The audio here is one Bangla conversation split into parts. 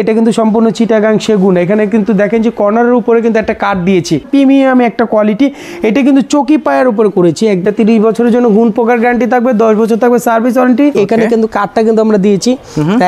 এটা কিন্তু সম্পূর্ণ চিটাগাং সেগুন। এখানে কিন্তু দেখেন যে কর্নারের উপরে কিন্তু একটা কাঠ দিয়েছি, প্রিমিয়াম একটা কোয়ালিটি। এটা কিন্তু চকি পায়ের উপরে করেছি। একটা 30 বছরের জন্য গুণ পোকার গ্যারান্টি থাকবে, 10 বছর থাকবে সার্ভিস ওয়ারেন্টি। এখানে কিন্তু কাঠটা কিন্তু আমরা দিয়েছি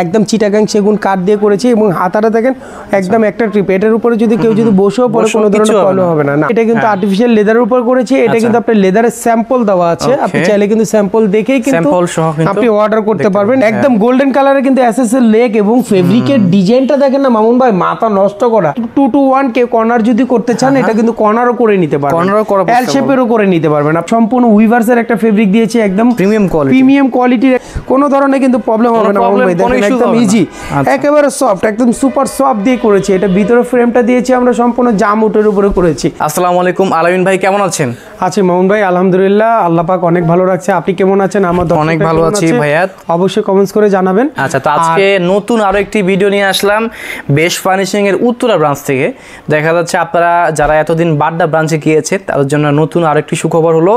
একদম চিটাগাং সেগুন কাঠ দিয়ে করেছি এবং হাতাটা দেখেন একদম একটা ট্রিপ। এটার উপরে যদি কেউ যদি বসেও পরে কোনো ধরনের প্রবলেম হবে না। এটা কিন্তু আর্টিফিশিয়াল লেদারের উপর করেছি। এটা কিন্তু আপনার লেদারের স্যাম্পল দেওয়া আছে, আপনি চাইলে কিন্তু স্যাম্পল দেখেই কিন্তু আপনি অর্ডার করতে পারবেন। একদম গোল্ডেন কালারে কিন্তু এসএসএল লেগ এবং ফেব্রিকের ডিজাইনটা দেখেন না মামুন ভাই, মাথা নষ্ট করা। 2 to 1 কে কর্নার যদি করতে চান এটা কিন্তু কর্নারও করে নিতে পারবেন, এল শেপেরও করে নিতে পারবেন। সম্পূর্ণ উইভার্সের একটা ফেব্রিক দিয়েছি, একদম প্রিমিয়াম কোয়ালিটির, কোনো ধরনের কিন্তু প্রবলেম হবে না মামুন ভাই। দেখেন একদম ইজি, একেবারে সফট, একদম সুপার সফট দিয়ে করেছি। এটা ভিতরে ফ্রেমটা দিয়েছি আমরা সম্পূর্ণ জামউটের উপরে করেছি। আসসালামু আলাইকুম আলামিন ভাই, কেমন আছেন? আছি মামুন ভাই, আলহামদুলিল্লাহ, আল্লাহ পাক অনেক ভালো রাখছে। আপনি কেমন আছেন? আমার অনেক ভালো আছি ভাইয়া, অবশ্যই কমেন্টস করে জানাবেন। আচ্ছা, তো আজকে নতুন আরো একটি ভিডিও নিয়ে আসলাম বেশ ফার্নিশিং এর উত্তরা ব্রাঞ্চ থেকে। দেখা যাচ্ছে আপনারা যারা এতদিন বাড্ডা ব্রাঞ্চে গিয়েছে তাদের জন্য নতুন আরো একটি সুখবর হলো,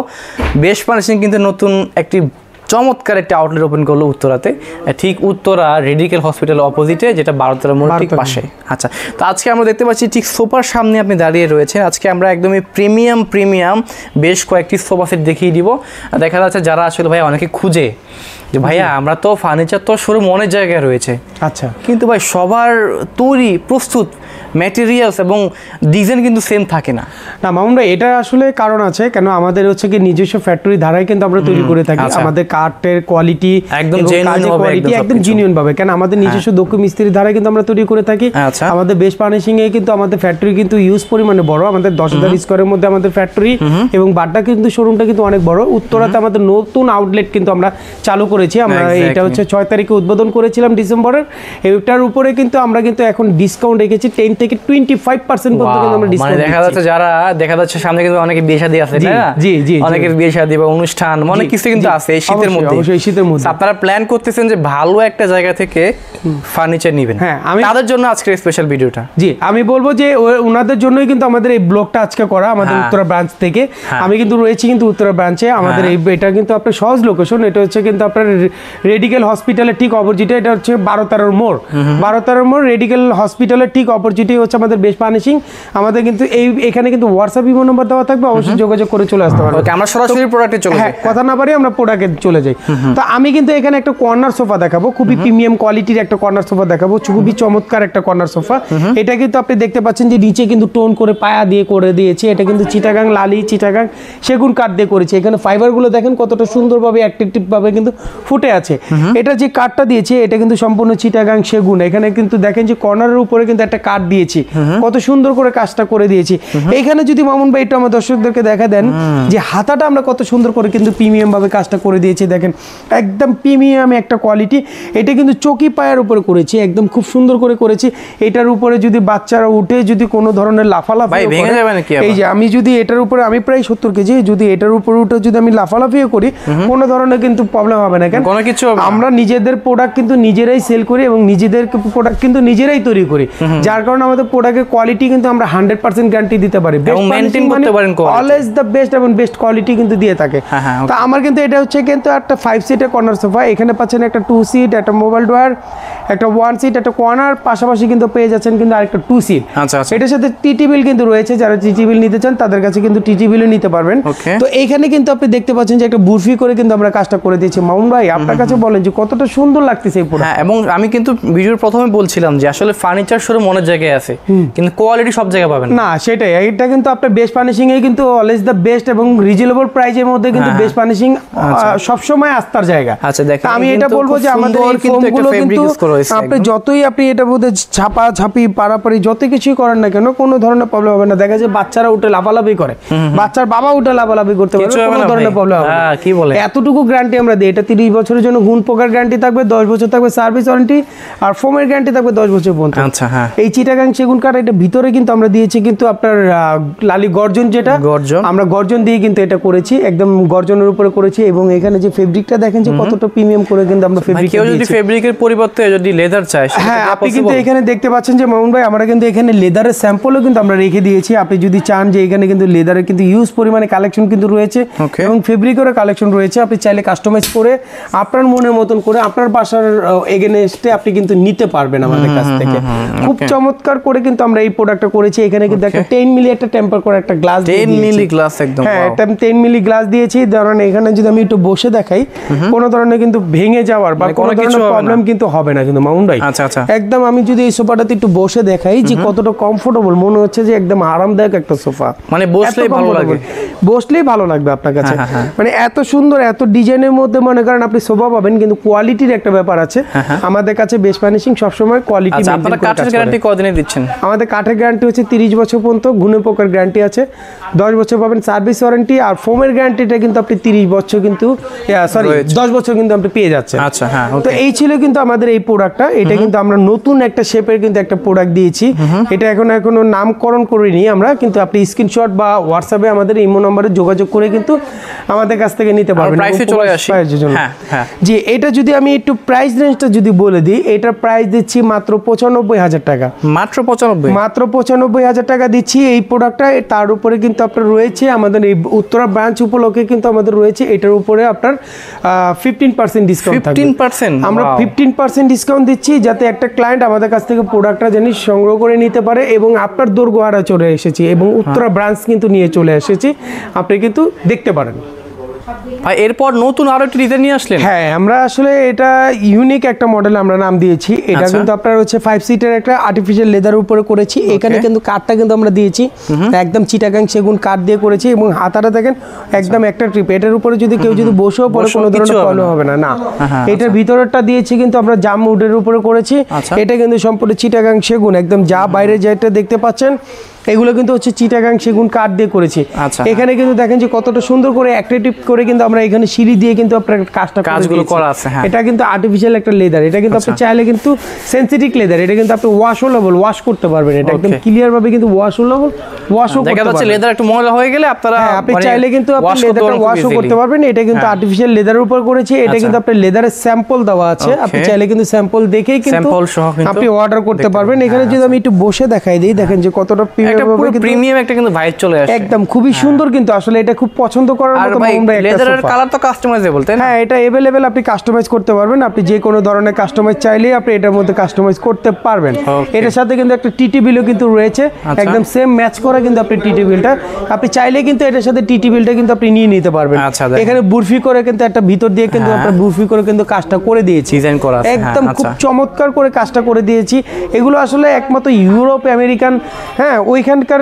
বেশ ফার্নিশিং কিন্তু নতুন একটি চমৎকার একটা আউটলেট ওপেন করলো উত্তরাতে, ঠিক উত্তরা রেডিকেল হসপিটাল অপোজিটে, যেটা 12তলা মোড় ঠিক পাশে। আচ্ছা, তো আজকে আমরা দেখতে পাচ্ছি ঠিক সোফার সামনে আপনি দাঁড়িয়ে রয়েছেন। আজকে আমরা একদমই প্রিমিয়াম বেশ কয়েকটি সোফা সেট দেখিয়ে দিব। দেখা যাচ্ছে যারা আসলে ভাই অনেকে খুঁজে যে ভাইয়া আমরা তো ফার্নিচার তো শোরুম অনেক জায়গায় রয়েছে, আচ্ছা, কিন্তু ভাই সবার তৈরি প্রস্তুত ম্যাটেরিয়ালস এবং ডিজাইন কিন্তু সেম থাকে না। না মামুন ভাই, এটা আসলে কারণ আছে কেন, আমাদের হচ্ছে কি নিজস্ব ফ্যাক্টরি ধারায় কিন্তু আমরা তৈরি করে থাকি। আমাদের কাঠের কোয়ালিটি একদম জেনুইন ভাবে, কেন আমাদের নিজস্ব দক্ষ মিস্ত্রির ধারায় কিন্তু আমরা তৈরি করে থাকি। আমাদের বেশ ফার্নিশিং এ কিন্তু আমাদের ফ্যাক্টরি কিন্তু ইউজ পরিমাণে বড়, আমাদের 10,000 স্কয়ারের মধ্যে আমাদের ফ্যাক্টরি এবং বাড্ডা কিন্তু শোরুমটা কিন্তু অনেক বড়। উত্তরাতে আমাদের নতুন আউটলেট কিন্তু আমরা চালু করেছি। আমরা এটা হচ্ছে 6 তারিখে উদ্বোধন করেছিলাম ডিসেম্বরের। এটার উপরে কিন্তু আমরা কিন্তু এখন ডিসকাউন্ট রেখেছি 10 থেকে 25% পর্যন্ত কিন্তু আমরা ডিসকাউন্ট। দেখা যাচ্ছে যারা দেখা যাচ্ছে সামনে কিন্তু অনেকে বিয়ে শাদী আছে, তাই না? জি জি, অনেকের বিয়ে শাদী বা অনুষ্ঠান অনেক কিছু কিন্তু আছে এই শীতের মধ্যে। অবশ্যই শীতের মধ্যে আপনারা প্ল্যান করতেছেন যে ভালো একটা জায়গা থেকে ফার্নিচার নেবেন, হ্যাঁ, তাদের জন্য আজকের স্পেশাল ভিডিওটা। জি, আমি বলবো যে ওনাদের জন্যই কিন্তু আমাদের এই ব্লগটা আজকে করা, আমাদের উত্তরা ব্রাঞ্চ থেকে। আমি কিন্তু রয়েছি কিন্তু উত্তরা ব্রাঞ্চে। আমাদের এটা কিন্তু আপনার সহজ লোকেশন, এটা হচ্ছে কিন্তু আপনার রেডিকেল হসপিটালের ঠিক অপোজিটে, এটা হচ্ছে 12-13 মোড়। 12-13 মোড় রেডিকেল হসপিটালের ঠিক অপোজিটে হচ্ছে আমাদের বেশ ফার্নিশিং। আমাদের কিন্তু এখানে কিন্তু হোয়াটসঅ্যাপ ইমো নাম্বার দেওয়া থাকবে, অবশ্যই যোগাযোগ করে চলে আসতে পারবেন। আমরা সরাসরি প্রোডাক্টে চলে যাই, কথা না পারি আমরা প্রোডাক্টে চলে যাই। তো আমি কিন্তু এখানে একটা কর্নার সোফা দেখাবো, খুবই প্রিমিয়াম কোয়ালিটির একটা কর্নার সোফা দেখাবো, খুবই চমৎকার একটা কর্নার সোফা। এটা কিন্তু আপনি দেখতে পাচ্ছেন যে নিচে কিন্তু টোন করে পায়া দিয়ে করে দিয়েছে। এটা কিন্তু চিটাগাং লালি চিটাগাং সেগুন কাঠ দিয়ে করেছে। এখানে ফাইবার গুলো দেখেন কতটা সুন্দরভাবে অ্যাট্রাকটিভ ভাবে কিন্তু ফুটে আছে। এটা যে কাঠটা দিয়েছে এটা কিন্তু সম্পূর্ণ চিটাগাং সেগুন। এখানে কিন্তু দেখেন যে কর্নারের উপরে কিন্তু একটা কাঠ দিয়েছি, কত সুন্দর করে কাজটা করে দিয়েছি। এইখানে যদি মামুন ভাই একটু আমার দর্শকদেরকে দেখা দেন যে হাতাটা আমরা কত সুন্দর করে কিন্তু প্রিমিয়াম ভাবে কাজটা করে দিয়েছি। দেখেন একদম প্রিমিয়াম একটা কোয়ালিটি। এটা কিন্তু চকি পায়ের উপরে করেছি, একদম খুব সুন্দর করে করেছি। এটার উপরে যদি বাচ্চারা উঠে যদি কোনো ধরনের লাফালাফি, এই যে আমি যদি এটার উপরে, আমি প্রায় 70 কেজি, যদি এটার উপরে উঠে যদি আমি লাফালাফিও করি কোনো ধরনের কিন্তু প্রবলেম হবে না। কেন কোনো কিছু আমরা নিজেদের প্রোডাক্ট কিন্তু নিজেরাই সেল করি এবং নিজেদের প্রোডাক্ট কিন্তু নিজেরাই তৈরি করি, যার কারণে আমাদের প্রোডাক্টের কোয়ালিটি কিন্তু আমরা 100% গ্যারান্টি দিতে পারি। অলওয়েজ দ্য বেস্ট এবং বেস্ট কোয়ালিটি কিন্তু দিয়ে থাকে। তো আমার কিন্তু এটা হচ্ছে কিন্তু একটা 5 সিটের কর্নার সোফা। এখানে পাচ্ছেন একটা 2 সিট, একটা মোবাইল ড্রয়ার, একটা 1 সিট, একটা কর্নার, পাশাপাশি কিন্তু পেয়ে যাচ্ছেন কিন্তু আরেকটা 2 সিট। এটার সাথে টিটি বিল কিন্তু রয়েছে, যারা টিটি বিল নিতে চান তাদের কাছে কিন্তু টিটি বিলও নিতে পারবেন। তো এইখানে কিন্তু আপনি দেখতে পাচ্ছেন যে একটা বুরফি করে কিন্তু আমরা কাজটা করে দিয়েছি। মামুন ভাই আপনার কাছে বলেন যে কতটা সুন্দর লাগতেছে এই প্রোডাক্ট। এবং আমি কিন্তু ভিডিওর প্রথমে বলছিলাম যে আসলে ফার্নিচার শোরুম অনেক জায়গায় আছে, কিন্তু কোয়ালিটি সব জায়গায় পাবেন না। সেটাই, এটা কিন্তু আপনার বেস্ট ফার্নিশিং এ কিন্তু অলওয়েজ দ্য বেস্ট এবং রিজনেবল প্রাইসের মধ্যে কিন্তু বেস্ট ফার্নিশিং সব সময় আস্থার জায়গা। আচ্ছা, দেখেন আমি এটা বলবো যে আমাদের এই ফোমগুলো কিন্তু আপনি যতই আপনি এটা মধ্যে ছাপা ছাপি পারাপারি যত কিছুই করেন না কেন কোনো ধরনের প্রবলেম হবে না। দেখা যায় বাচ্চারা উঠে লাফালাফি করে, বাচ্চার বাবা উঠে লাফালাফি করতে পারে, কোনো ধরনের প্রবলেম হবে না। কি বলে এতটুকু গ্যারান্টি আমরা দিই। এটা 30 বছরের জন্য গুণ পোকার গ্যারান্টি থাকবে, 10 বছর থাকবে সার্ভিস ওয়ারেন্টি, আর ফোমের গ্যারান্টি থাকবে 10 বছর পর্যন্ত। আচ্ছা, হ্যাঁ, এই চিটাগাং সেগুন কাঠ এটা ভিতরে কিন্তু আমরা দিয়েছি কিন্তু আপনার লালি গর্জন, যেটা আমরা গর্জন দিয়ে কিন্তু এটা করেছি, একদম গর্জনের উপরে করেছি। এবং এখানে যে ফেব্রিকটা দেখেন যে কতটা প্রিমিয়াম করে কিন্তু আমরা ফেব্রিক, কেউ যদি ফেব্রিকের পরিবর্তে যদি লেদার চায়, হ্যাঁ, আপনি কিন্তু এখানে দেখতে পাচ্ছেন যে মামুন ভাই আমরা কিন্তু এখানে লেদারের স্যাম্পলও কিন্তু আমরা রেখে দিয়েছি। আপনি যদি চান যে এখানে কিন্তু লেদারের কিন্তু ইউজ পরিমাণে কালেকশন কিন্তু রয়েছে এবং ফেব্রিকেরও কালেকশন রয়েছে, আপনি চাইলে কাস্টমাইজ করে আপনার মনের মতন করে আপনার বাসার এগেনস্টে আপনি কিন্তু নিতে পারবেন আমাদের কাছ থেকে। খুব চমৎকার করে কিন্তু আমরা এই প্রোডাক্টটা করেছি। এখানে কিন্তু একটা 10 মিলি একটা টেম্পার করে একটা গ্লাস 10 মিলি গ্লাস একদম, হ্যাঁ এটা 10 মিলি গ্লাস দিয়েছি। ধরেন এখানে যদি আমি একটু বসে দেখাই, কোনো ধরনের কিন্তু ভেঙে যাওয়ার বা কোনো ধরনের প্রবলেম কিন্তু হবে না কিন্তু মামুন ভাই। আচ্ছা আচ্ছা, একদম আমি যদি এই সোফাটাতে একটু বসে দেখাই যে কতটা কমফোর্টেবল, মনে হচ্ছে যে একদম আরামদায়ক একটা সোফা, মানে বসলেই ভালো লাগে, বসলেই ভালো লাগবে আপনার কাছে। মানে এত সুন্দর এত ডিজাইনের মধ্যে মনে করেন আপনি সোফা পাবেন, কিন্তু কোয়ালিটির একটা ব্যাপার আছে আমাদের কাছে। বেস্ট ফার্নিশিং সবসময় কোয়ালিটি মেইনটেইন করে। আপনারা কাঠের গ্যারান্টি কতদিনে দিচ্ছেন? আমাদের কাঠের গ্যারান্টি হচ্ছে 30 বছর পর্যন্ত, ঘুণে পোকার গ্যারান্টি আছে 10 বছর পাবেন সার্ভিস ওয়ারেন্টি, আর ফোমের গ্যারান্টিটা কিন্তু আপনি 30 বছর কিন্তু সরি 10 বছর কিন্তু আপনি পেয়ে যাচ্ছেন। আচ্ছা হ্যাঁ, তো এই ছিল কিন্তু আমাদের এই প্রোডাক্টটা। এটা কিন্তু আমরা নতুন একটা শেপের কিন্তু একটা প্রোডাক্ট দিয়েছি। এটা এখনো নামকরণ করিনি আমরা, কিন্তু আপনি স্ক্রিনশট বা হোয়াটসঅ্যাপে আমাদের ইমো নম্বরে যোগাযোগ করে কিন্তু আমাদের কাছ থেকে নিতে পারবেন। প্রাইসে চলে আসি। হ্যাঁ হ্যাঁ, জি এটা যদি আমি একটু প্রাইস রেঞ্জটা যদি বলে দিই, এটার প্রাইস দিচ্ছি মাত্র 95,000 টাকা। মাত্র 95? মাত্র 95,000 টাকা দিচ্ছি এই প্রোডাক্টটা। তার উপরে কিন্তু আপনার রয়েছে আমাদের এই উত্তরা ব্রাঞ্চ উপলক্ষে কিন্তু আমাদের রয়েছে এটার উপরে আপনার 15% ডিসকাউন্ট থাকবে। 15%? আমরা 15% ডিসকাউন্ট দিচ্ছি, যাতে একটা ক্লায়েন্ট আমাদের কাছ থেকে প্রোডাক্টটা জানি সংগ্রহ করে নিতে পারে। এবং আপনার দোরগোহারা চলে এসেছি এবং উত্তরা ব্রাঞ্চ কিন্তু নিয়ে চলে এসেছি, আপনি কিন্তু দেখতে পারেন। ভাই এরপর নতুন আরো একটা ডিজাইন নিয়ে আসলেন? হ্যাঁ আমরা আসলে এটা ইউনিক একটা মডেল আমরা নাম দিয়েছি। এটা কিন্তু আপনার হচ্ছে 5 সিটের একটা আর্টিফিশিয়াল লেদারের উপরে করেছি। এখানে কিন্তু কাঠটা কিন্তু আমরা দিয়েছি একদম চিটাগাং সেগুন কাঠ দিয়ে করেছি, এবং হাতাটা দেখেন একদম একটা ট্রিপ। এটার উপরে যদি কেউ যদি বসেও পড়ে কোনো ধরনের প্রবলেম হবে না। না, এটার ভিতরটা দিয়েছি কিন্তু আমরা জাম উডের উপরে করেছি। এটা কিন্তু সম্পূর্ণ চিটাগাং সেগুন, একদম যা বাইরে যেটা দেখতে পাচ্ছেন এগুলো কিন্তু হচ্ছে চিটাগাং সেগুন কাঠ দিয়ে করেছি। এখানে কিন্তু দেখেন যে কতটা সুন্দর করে অ্যাট্রাকটিভ করে কিন্তু আমরা এখানে সিঁড়ি দিয়ে কিন্তু আপনার কাজগুলো করা আছে। এটা কিন্তু আর্টিফিশিয়াল একটা লেদার, এটা কিন্তু আপনি চাইলে কিন্তু সেনসিটিভ লেদার, এটা কিন্তু আপনি ওয়াশেবল ওয়াশ করতে পারবেন। এটা একদম ক্লিয়ার ভাবে কিন্তু ওয়াশেবল ওয়াশও করতে পারবেন। লেদার একটু ময়লা হয়ে গেলে আপনারা আপনি চাইলে কিন্তু আপনি লেদারটা ওয়াশও করতে পারবেন। এটা কিন্তু আর্টিফিশিয়াল লেদারের উপর করেছি। এটা কিন্তু আপনার লেদারের স্যাম্পল দেওয়া আছে, আপনি চাইলে কিন্তু স্যাম্পল দেখেই কিন্তু আপনি অর্ডার করতে পারবেন। এখানে যদি আমি একটু বসে দেখাই দিই, দেখেন যে কতটা প্রিমিয়াম একটা কিন্তু ভাইব চলে আসে, একদম খুবই সুন্দর। কিন্তু আসলে এটা খুব পছন্দ করার মতো আমরা একটা লেদারের কালার তো কাস্টমাইজেবল, তাই না? হ্যাঁ এটা अवेलेबल, আপনি কাস্টমাইজ করতে পারবেন। আপনি যে কোনো ধরনের কাস্টমাইজ চাইলেই আপনি এটার মধ্যে কাস্টমাইজ করতে পারবেন। এটার সাথে কিন্তু একটা টিটি বিলও কিন্তু রয়েছে, একদম সেম ম্যাচ করা কিন্তু আপনি টিটি বিলটা আপনি চাইলে কিন্তু এটার সাথে টিটি বিলটা কিন্তু আপনি নিয়ে নিতে পারবেন। এখানে বুরফি করে কিন্তু একটা ভিতর দিয়ে কিন্তু আমরা বুরফি করে কিন্তু কাজটা করে দিয়েছি, ডিজাইন করা আছে একদম খুব চমৎকার করে কাজটা করে দিয়েছি। এগুলো আসলে একমাত্র ইউরোপ আমেরিকান হ্যাঁ ওইখানকার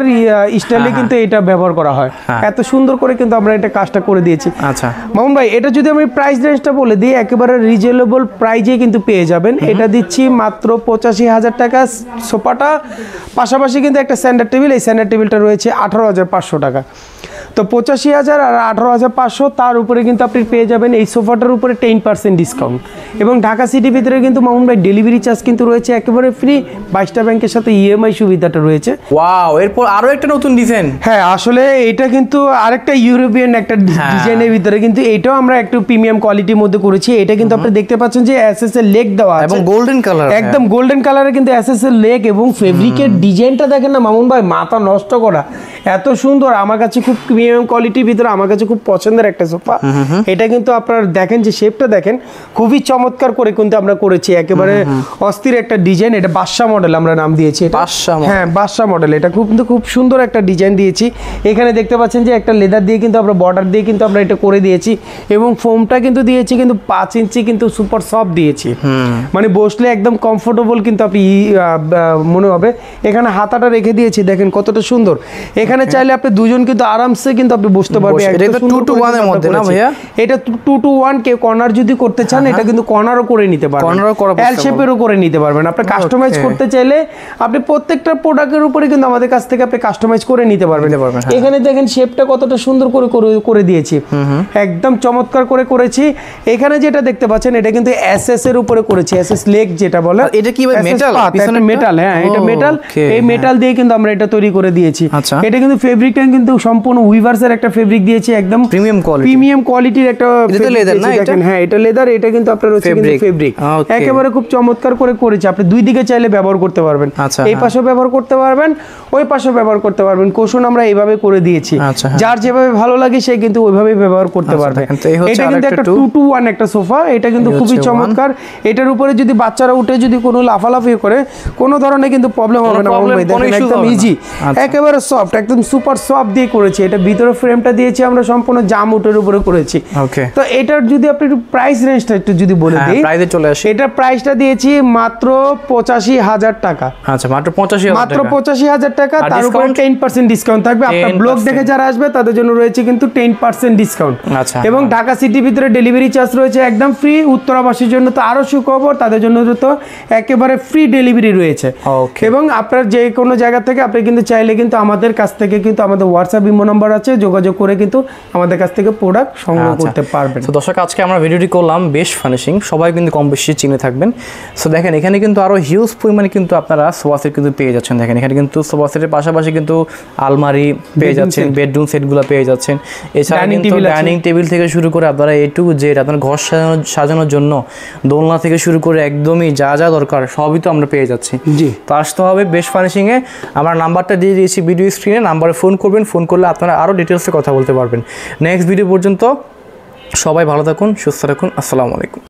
স্টাইলে কিন্তু এটা ব্যবহার করা হয়। এত সুন্দর করে কিন্তু আমরা এটা কাজটা করে দিয়েছি। আচ্ছা মামুন ভাই, এটা যদি আমি প্রাইস রেঞ্জটা বলে দিই, একেবারে রিজনেবল প্রাইজে কিন্তু পেয়ে যাবেন। এটা দিচ্ছি মাত্র 85,000 টাকা সোফাটা, পাশাপাশি কিন্তু একটা স্ট্যান্ডার্ড টেবিল, এই স্ট্যান্ডার্ড টেবিলটা রয়েছে 18,500 টাকা। তো 85,000 আর 18,500, তার উপরে কিন্তু আপনি পেয়ে যাবেন এই সোফাটার উপরে 10% ডিসকাউন্ট। এবং ঢাকা সিটির ভিতরে কিন্তু মামুন ভাই ডেলিভারি চার্জ কিন্তু রয়েছে একেবারে ফ্রি, 22টা ব্যাংকের সাথে ইএমআই সুবিধাটা রয়েছে। ওয়াও, এরপর আরো একটা নতুন ডিজাইন। হ্যাঁ আসলে এটা কিন্তু আরেকটা ইউরোপিয়ান একটা ডিজাইনের ভিতরে, কিন্তু এটাও আমরা একটু প্রিমিয়াম কোয়ালিটির মধ্যে করেছি। এটা কিন্তু আপনি দেখতে পাচ্ছেন যে এসএস এর লেগ দেওয়া আছে এবং গোল্ডেন কালার, একদম গোল্ডেন কালারে কিন্তু এসএস এর লেগ, এবং ফেব্রিকের ডিজাইনটা দেখেন না মামুন ভাই, মাথা নষ্ট করা, এত সুন্দর। আমার কাছে খুব প্রিমিয়াম কোয়ালিটির ভিতরে আমার কাছে খুব পছন্দের একটা সোফা। এটা কিন্তু আপনারা দেখেন যে শেপটা দেখেন খুবই চমৎকার করে কিন্তু আমরা করেছি, একেবারে অস্থির একটা ডিজাইন। এটা বাদশা মডেল আমরা নাম দিয়েছি। হ্যাঁ বাদশা মডেল, এটা খুব সুন্দর একটা ডিজাইন দিয়েছি। এখানে দেখতে পাচ্ছেন যে একটা লেদার দিয়ে কিন্তু আমরা বর্ডার দিয়ে কিন্তু আমরা এটা করে দিয়েছি, এবং ফোমটা কিন্তু দিয়েছি কিন্তু 5 ইঞ্চি কিন্তু সুপার সফট দিয়েছি, মানে বসলে একদম কমফোর্টেবল কিন্তু আপনি মনে হবে। এখানে হাতাটা রেখে দিয়েছি, দেখেন কতটা সুন্দর। এখানে চাইলে আপনি দুজন কিন্তু আরামসে কিন্তু আপনি বসতে পারবেন। এটা 2 to 1 এর মধ্যে না ভাইয়া? এটা 2 to 1, কে কর্নার যদি করতে চান এটা কিন্তু কর্নারও করে নিতে পারবেন, এল শেপেরও করে নিতে পারবেন। আপনি কাস্টমাইজ করতে চাইলে আপনি প্রত্যেকটা প্রোডাক্টের উপরে কিন্তু আমাদের কাছ থেকে আপনি কাস্টমাইজ করে নিতে পারবেন। এখানে দেখেন শেপটা কতটা সুন্দর করে করে দিয়েছি, একদম চমৎকার করে করেছি। এখানে যেটা দেখতে পাচ্ছেন এটা কিন্তু এসএস এর উপরে করেছি, এসএস লেগ যেটা বলে। এটা কি ভাই মেটাল? পিছনে মেটাল, হ্যাঁ এটা মেটাল। এই মেটাল দিয়ে কিন্তু আমরা এটা তৈরি করে দিয়েছি। এটা কিন্তু ফেব্রিকটা কিন্তু সম্পূর্ণ উইভার রিভার্সের একটা ফেব্রিক দিয়েছি, একদম প্রিমিয়াম কোয়ালিটির একটা লেদার না দেখেন। হ্যাঁ, এটা লেদার, এটা কিন্তু আপনার হচ্ছে কিন্তু ফেব্রিক, একেবারে খুব চমৎকার করে করেছে। আপনি দুই দিকে চাইলে ব্যবহার করতে পারবেন, এই পাশেও ব্যবহার করতে পারবেন, ওই পাশেও ব্যবহার করতে পারবেন। কোশন আমরা এইভাবে করে দিয়েছি, যার যেভাবে ভালো লাগে সে কিন্তু ওইভাবেই ব্যবহার করতে পারবে। এটা কিন্তু একটা 2-to-1 একটা সোফা, এটা কিন্তু খুবই চমৎকার। এটার উপরে যদি বাচ্চারা উঠে যদি কোনো লাফালাফি করে কোনো ধরনের কিন্তু প্রবলেম হবে না। দেখেন একদম ইজি, একেবারে সফট, একদম সুপার সফট দিয়ে করেছি। এটা ভিতরে ফ্রেমটা দিয়েছি আমরা সম্পূর্ণ জাম উটের উপরে করেছি। তো এটার যদি আপনি একটু প্রাইস রেঞ্জটা একটু যদি বলে দিই, প্রাইসে চলে আসে। এটা প্রাইসটা দিয়েছি মাত্র 85,000 টাকা। আচ্ছা, মাত্র 85,000 টাকা। তার উপরে 10% ডিসকাউন্ট থাকবে। আপনার ব্লগ দেখে যারা আসবে তাদের জন্য রয়েছে কিন্তু 10% ডিসকাউন্ট। এবং ঢাকা সিটির ভিতরে ডেলিভারি চার্জ রয়েছে একদম ফ্রি। উত্তরাবাসীর জন্য তো আরো সুখবর, তাদের জন্য তো একেবারে ফ্রি ডেলিভারি রয়েছে। এবং আপনার যে কোনো জায়গা থেকে আপনি কিন্তু চাইলে কিন্তু আমাদের কাছ থেকে কিন্তু আমাদের হোয়াটসঅ্যাপ ইমো নাম্বার আছে, যোগাযোগ করে কিন্তু আমাদের কাছ থেকে প্রোডাক্ট সংগ্রহ করতে পারবেন। তো দর্শক, আজকে আমরা ভিডিওটি করলাম বেস্ট ফার্নিশিং, সবাই কিন্তু কম বেশি চিনে থাকবেন। সো দেখেন এখানে কিন্তু আরো হিউজ পরিমাণে কিন্তু আপনারা সোফা সেট কিন্তু পেয়ে যাচ্ছেন। দেখেন এখানে কিন্তু সোফা সেটের পাশাপাশি কিন্তু আলমারি পেয়ে যাচ্ছেন, বেডরুম সেটগুলো পেয়ে যাচ্ছেন। এছাড়া কিন্তু ডাইনিং টেবিল থেকে শুরু করে আপনারা A to Z আপনার ঘর সাজানোর জন্য দোলনা থেকে শুরু করে একদমই যা যা দরকার সবই তো আমরা পেয়ে যাচ্ছি। তো আসতে হবে বেস্ট ফার্নিশিংয়ে। আমরা নাম্বারটা দিয়ে দিয়েছি ভিডিও স্ক্রিনে, নাম্বারে ফোন করবেন। ফোন করলে আপনারা আরও ডিটেলসে কথা বলতে পারবেন। নেক্সট ভিডিও পর্যন্ত সবাই ভালো থাকুন, সুস্থ থাকুন। আসসালামু আলাইকুম।